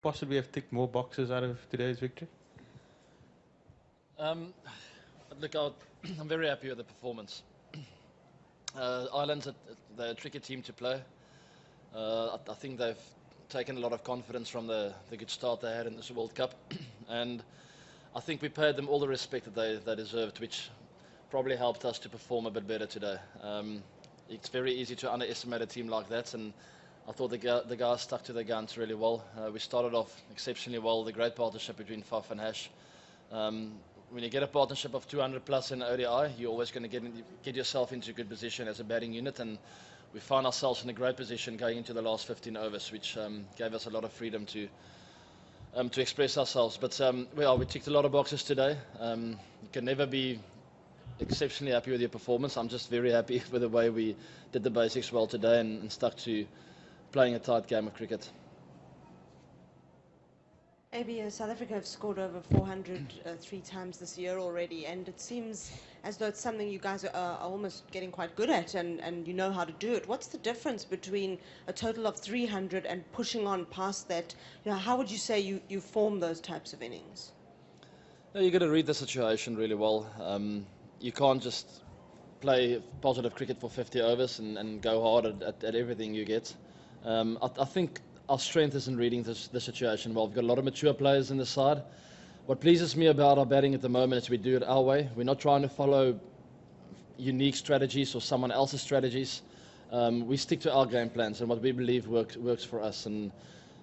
possibly have ticked more boxes out of today's victory? Um, look, I'm very happy with the performance. Ireland's they're a tricky team to play. I think they've taken a lot of confidence from the good start they had in this World Cup, and I think we paid them all the respect that they deserved, which probably helped us to perform a bit better today. It's very easy to underestimate a team like that, and I thought the guys stuck to their guns really well. We started off exceptionally well, the great partnership between Faf and Hash. Um, when you get a partnership of 200 plus in ODI, you're always going to get yourself into a good position as a batting unit, and we found ourselves in a great position going into the last 15 overs, which gave us a lot of freedom to express ourselves. But well, we ticked a lot of boxes today. You can never be exceptionally happy with your performance. I'm just very happy with the way we did the basics well today and stuck to playing a tight game of cricket. AB, South Africa have scored over 400 three times this year already, and it seems as though it's something you guys are almost getting quite good at, and you know how to do it. What's the difference between a total of 300 and pushing on past that? You know, how would you say you form those types of innings? No, you've got to read the situation really well. You can't just play positive cricket for 50 overs and go hard at everything you get. I think our strength is in reading the situation well. We've got a lot of mature players in the side. What pleases me about our batting at the moment is we do it our way. We're not trying to follow unique strategies or someone else's strategies. We stick to our game plans and what we believe works for us. And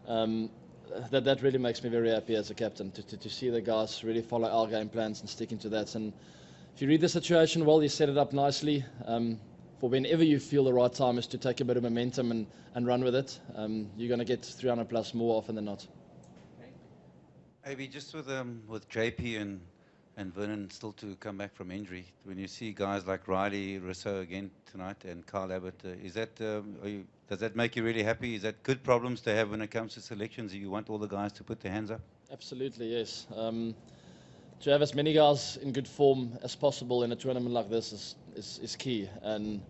that really makes me very happy as a captain to see the guys really follow our game plans and sticking to that. And if you read the situation well, you set it up nicely. For whenever you feel the right time is to take a bit of momentum and run with it, you're going to get 300 plus more often than not. Maybe just with JP and Vernon still to come back from injury, when you see guys like Riley, Rousseau again tonight, and Carl Abbott, does that make you really happy? Is that good problems to have when it comes to selections? You want all the guys to put their hands up? Absolutely, yes. To have as many guys in good form as possible in a tournament like this is key. And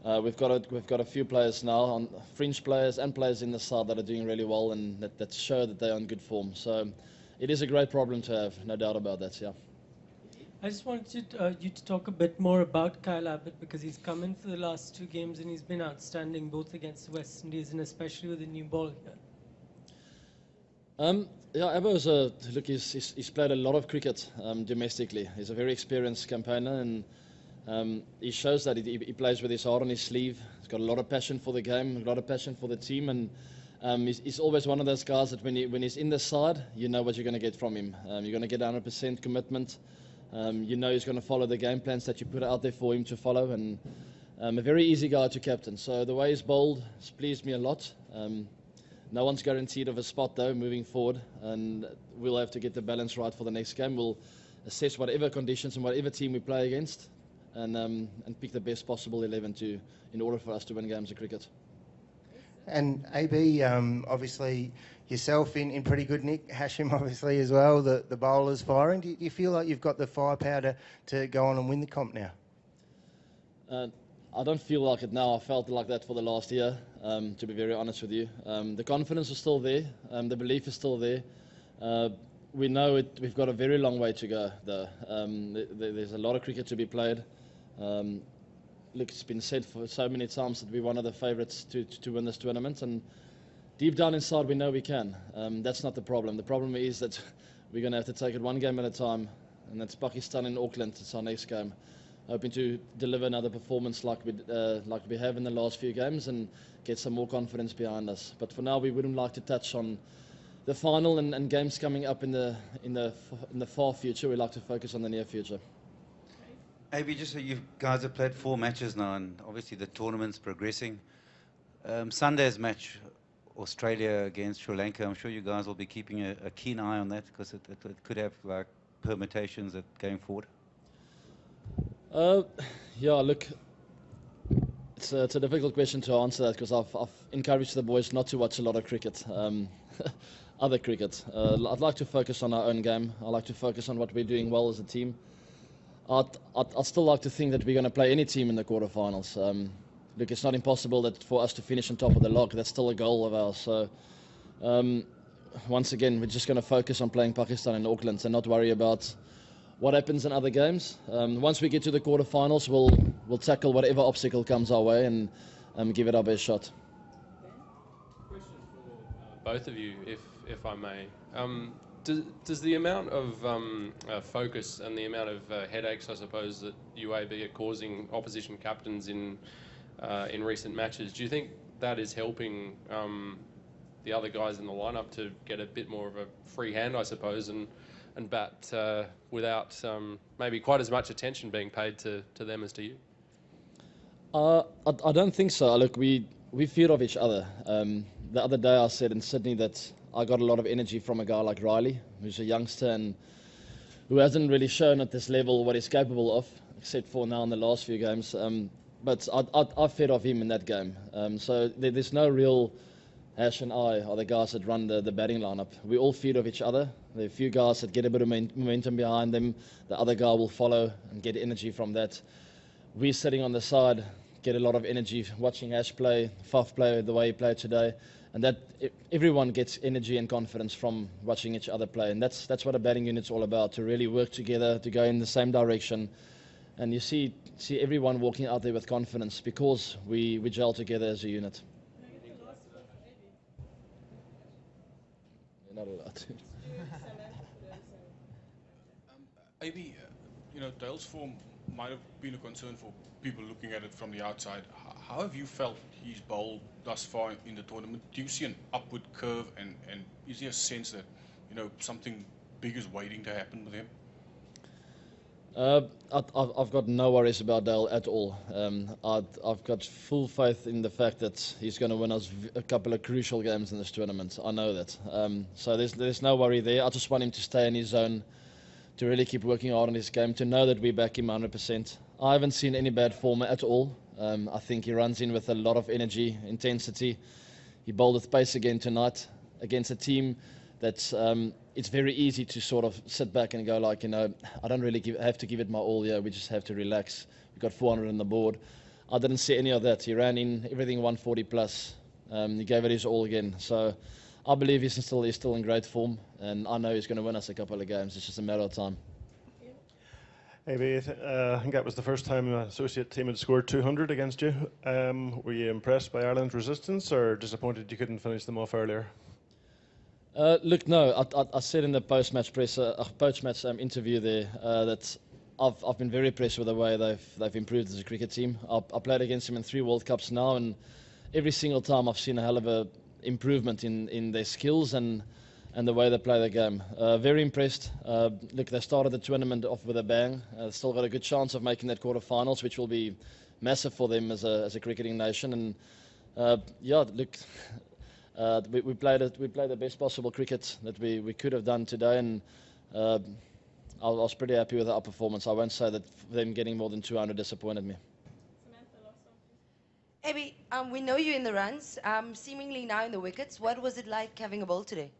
we've got a few players now, on fringe players and players in the side that are doing really well and that show that they're in good form. So it is a great problem to have, no doubt about that. Yeah. I just wanted you to talk a bit more about Kyle Abbott because he's come in for the last two games and he's been outstanding both against the West Indies and especially with the new ball here. Yeah, Abbo's he's played a lot of cricket domestically. He's a very experienced campaigner and he shows that he plays with his heart on his sleeve. He's got a lot of passion for the game, a lot of passion for the team, and he's always one of those guys that when he's in the side, you know what you're going to get from him. You're going to get 100% commitment. You know he's going to follow the game plans that you put out there for him to follow, and a very easy guy to captain. So the way he's bowled has pleased me a lot. No one's guaranteed of a spot though moving forward, and we'll have to get the balance right for the next game. We'll assess whatever conditions and whatever team we play against, and pick the best possible 11 in order for us to win games of cricket. And AB, obviously yourself in pretty good nick, Hashim obviously as well, the bowlers firing. Do you feel like you've got the firepower to go on and win the comp now? I don't feel like it now. I felt like that for the last year, to be very honest with you. The confidence is still there. The belief is still there. We know we've got a very long way to go, though. There's a lot of cricket to be played. Look, it's been said for so many times that we're one of the favourites to win this tournament, and deep down inside we know we can. That's not the problem. The problem is that we're going to have to take it one game at a time, and that's Pakistan in Auckland. It's our next game. Hoping to deliver another performance like we have in the last few games and get some more confidence behind us. But for now, we wouldn't like to touch on the final and games coming up in the far future. We like to focus on the near future. Maybe just so you guys have played 4 matches now, and obviously the tournament's progressing. Sunday's match, Australia against Sri Lanka. I'm sure you guys will be keeping a keen eye on that because it could have like permutations going forward. Yeah, look, it's a difficult question to answer that because I've encouraged the boys not to watch a lot of cricket, other cricket. I'd like to focus on our own game. I like to focus on what we're doing well as a team. I'd still like to think that we're going to play any team in the quarterfinals. Look, it's not impossible that for us to finish on top of the log. That's still a goal of ours. So once again, we're just going to focus on playing Pakistan in Auckland and not worry about what happens in other games. Once we get to the quarterfinals, we'll tackle whatever obstacle comes our way and give it our best shot. Question for both of you, if I may. Does the amount of focus and the amount of headaches, I suppose, that UAB are causing opposition captains in recent matches, do you think that is helping the other guys in the lineup to get a bit more of a free hand, I suppose, and bat without maybe quite as much attention being paid to them as to you? I don't think so. Look, we feed off each other. The other day I said in Sydney that I got a lot of energy from a guy like Riley, who's a youngster and who hasn't really shown at this level what he's capable of, except for now in the last few games. But I fed off him in that game. So there's no real Ash and I are the guys that run the batting lineup. We all feed off each other. There are a few guys that get a bit of momentum behind them. The other guy will follow and get energy from that. We're sitting on the side, get a lot of energy watching Ash play, Faf play the way he played today. And that everyone gets energy and confidence from watching each other play. And that's what a batting unit's all about, to really work together, to go in the same direction. And you see everyone walking out there with confidence because we gel together as a unit. You're not allowed to. Maybe, Dale's form might have been a concern for people looking at it from the outside. How have you felt he's bowled thus far in the tournament? Do you see an upward curve, and is there a sense that something big is waiting to happen with him? I've got no worries about Dale at all. I've got full faith in the fact that he's going to win us a couple of crucial games in this tournament. I know that. So there's no worry there. I just want him to stay in his zone, to really keep working hard on his game, to know that we back him 100%. I haven't seen any bad form at all. I think he runs in with a lot of energy, intensity. He bowled with pace again tonight against a team that's it's very easy to sort of sit back and go like, I don't really have to give it my all here. We just have to relax. We've got 400 on the board. I didn't see any of that. He ran in everything 140 plus. He gave it his all again. So I believe he's still in great form, and I know he's going to win us a couple of games. It's just a matter of time. Maybe I think that was the first time an associate team had scored 200 against you. Were you impressed by Ireland's resistance, or disappointed you couldn't finish them off earlier? Look, no. I said in the post-match interview there that I've been very impressed with the way they've improved as a cricket team. I played against them in 3 World Cups now, and every single time I've seen a hell of a improvement in their skills and the way they play the game. Very impressed. Look, they started the tournament off with a bang. Still got a good chance of making that quarterfinals, which will be massive for them as a cricketing nation. And look, we played the best possible cricket that we could have done today, and I was pretty happy with our performance. I won't say that them getting more than 200 disappointed me. Abby, we know you in the runs, seemingly now in the wickets. What was it like having a bowl today?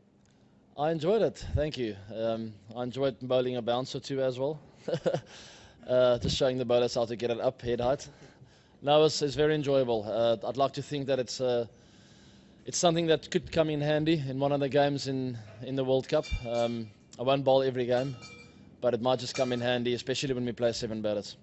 I enjoyed it, thank you. I enjoyed bowling a bounce or two as well. Just showing the bowlers how to get it up, head height. No, it's very enjoyable. I'd like to think that it's something that could come in handy in one of the games in the World Cup. I won't bowl every game, but it might just come in handy, especially when we play 7 batters.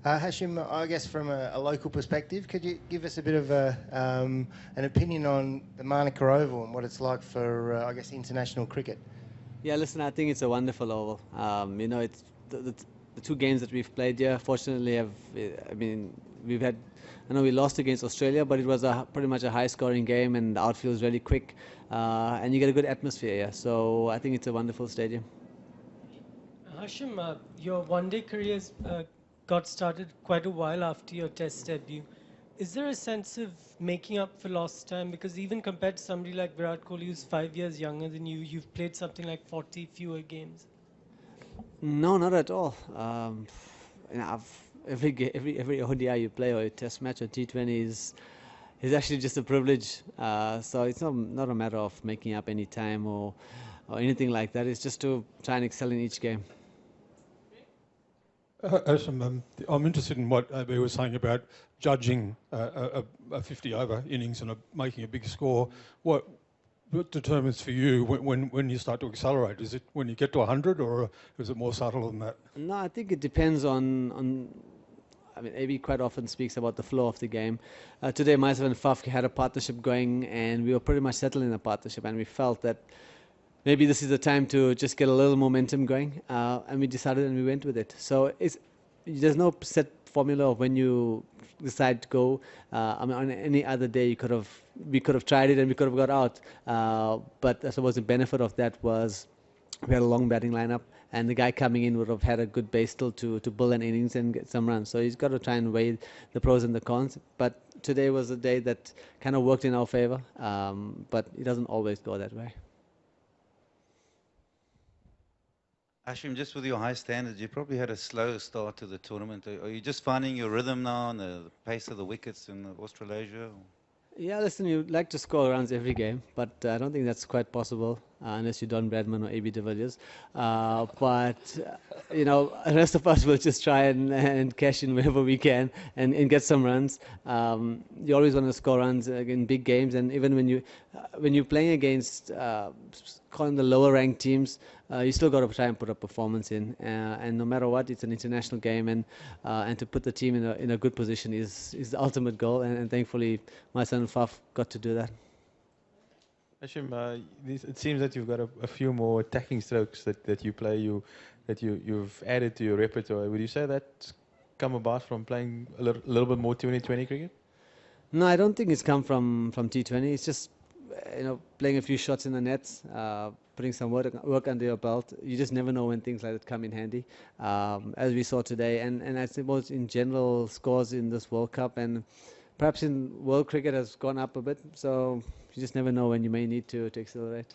Hashim, I guess from a local perspective, could you give us a bit of an opinion on the Manuka Oval and what it's like for, I guess, international cricket? Yeah, listen, I think it's a wonderful oval. It's the 2 games that we've played here. Fortunately, we've had. I know we lost against Australia, but it was pretty much a high-scoring game, and the outfield is really quick, and you get a good atmosphere here. So I think it's a wonderful stadium. Hashim, your one-day career's got started quite a while after your Test debut. Is there a sense of making up for lost time? Because even compared to somebody like Virat Kohli, who's 5 years younger than you, you've played something like 40 fewer games. No, not at all. Every ODI you play, or a Test match or T20 is actually just a privilege. So it's not a matter of making up any time or anything like that. It's just to try and excel in each game. Hashim, I'm interested in what AB was saying about judging a 50-over innings and making a big score. What determines for you when you start to accelerate? Is it when you get to 100, or is it more subtle than that? No, I think it depends on I mean, AB quite often speaks about the flow of the game. Today, myself and Faf had a partnership going, and we were pretty much settled in a partnership, and we felt that maybe this is the time to just get a little momentum going, and we decided and we went with it. So there's no set formula of when you decide to go. I mean, on any other day, we could have tried it and we could have got out. But I suppose the benefit of that was we had a long batting lineup, and the guy coming in would have had a good base still to build an innings and get some runs. So he's got to try and weigh the pros and the cons. But today was a day that kind of worked in our favor, but it doesn't always go that way. Hashim, just with your high standards, you probably had a slow start to the tournament. Are you just finding your rhythm now and the pace of the wickets in Australasia? Yeah, listen, you'd like to score runs every game, but I don't think that's quite possible unless you're Don Bradman or AB de Villiers. You know, the rest of us will just try and cash in wherever we can and get some runs. You always want to score runs in big games, and even when you're playing against calling the lower ranked teams, you still got to try and put a performance in, and no matter what, it's an international game, and to put the team in a good position is the ultimate goal, and thankfully my son Faf got to do that. Hashim, it seems that you've got a few more attacking strokes that you play, you've added to your repertoire. Would you say that's come about from playing a little bit more T20 cricket? No, I don't think it's come from T20. It's just playing a few shots in the nets, putting some work under your belt. You just never know when things like that come in handy, as we saw today. And I suppose in general, scores in this World Cup and perhaps in world cricket has gone up a bit. So you just never know when you may need to accelerate.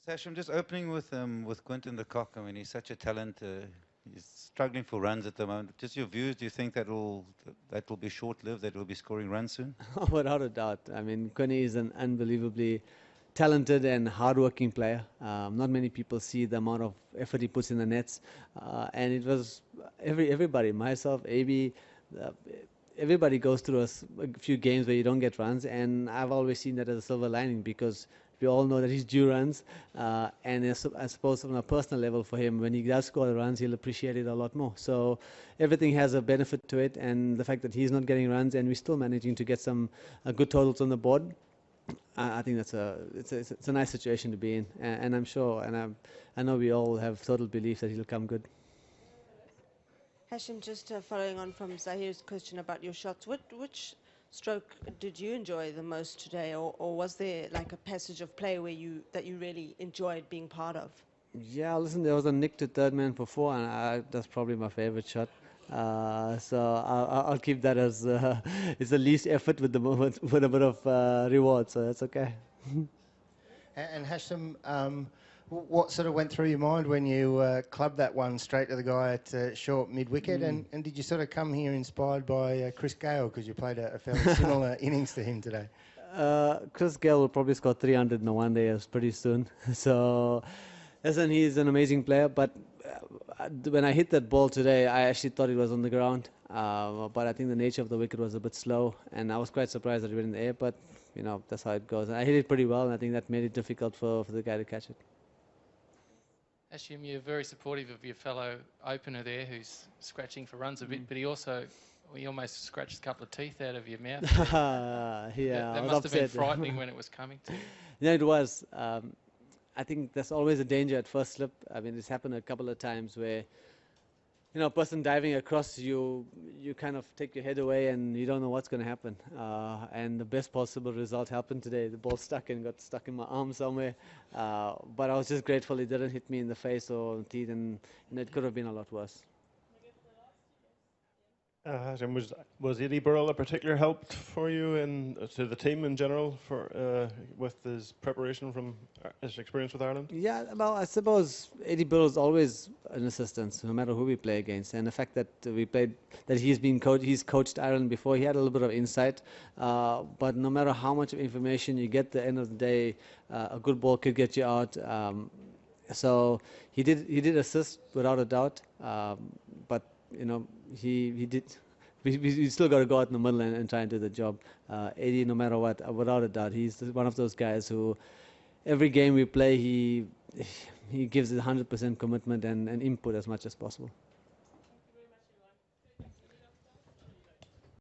Hashim, just opening with Quinton de Kock. I mean, he's such a talent. He's struggling for runs at the moment. Just your views, do you think that will be short-lived, that will be scoring runs soon? Oh, without a doubt. I mean, Quinny is an unbelievably talented and hard-working player. Not many people see the amount of effort he puts in the nets. And it was everybody, myself, AB, everybody goes through a few games where you don't get runs. And I've always seen that as a silver lining, because we all know that he's due runs, and I suppose on a personal level for him, when he does score the runs, he'll appreciate it a lot more. So everything has a benefit to it, and the fact that he's not getting runs and we're still managing to get some good totals on the board, I think it's a nice situation to be in, and I'm sure, and I know we all have total belief that he'll come good. Hashim, just following on from Zahir's question about your shots, which stroke did you enjoy the most today, or was there like a passage of play that you really enjoyed being part of? Yeah, listen, there was a nick to third man for 4, and that's probably my favorite shot. So I'll keep that as it's the least effort with a bit of reward, so that's okay. And Hashim, what sort of went through your mind when you clubbed that one straight to the guy at short mid-wicket? And did you sort of come here inspired by Chris Gale, because you played a fairly similar innings to him today? Chris Gale will probably score 300 in a one-day pretty soon. So, listen, he's an amazing player, but when I hit that ball today, I actually thought it was on the ground. But I think the nature of the wicket was a bit slow, and I was quite surprised that it went in the air, but that's how it goes. And I hit it pretty well, and I think that made it difficult for the guy to catch it. Hashim, you're very supportive of your fellow opener there, who's scratching for runs a bit, but he almost scratched a couple of teeth out of your mouth. Yeah, that must have been frightening when it was coming to you. Yeah, it was. I think there's always a danger at first slip. I mean, it's happened a couple of times where, a person diving across you kind of take your head away and you don't know what's going to happen. And the best possible result happened today. The ball got stuck in my arm somewhere. But I was just grateful it didn't hit me in the face or teeth, and it could have been a lot worse. And was Eddie Burrell a particular help for you and to the team in general with his preparation from his experience with Ireland? Yeah, well, I suppose Eddie Burrell is always an assistant, no matter who we play against. And the fact that he's coached Ireland before, he had a little bit of insight. But no matter how much information you get, at the end of the day, a good ball could get you out. So he did assist without a doubt, but you know he did. We still got to go out in the middle and try and do the job. Eddie, no matter what, without a doubt, he's one of those guys who every game we play he gives it 100% commitment and input as much as possible.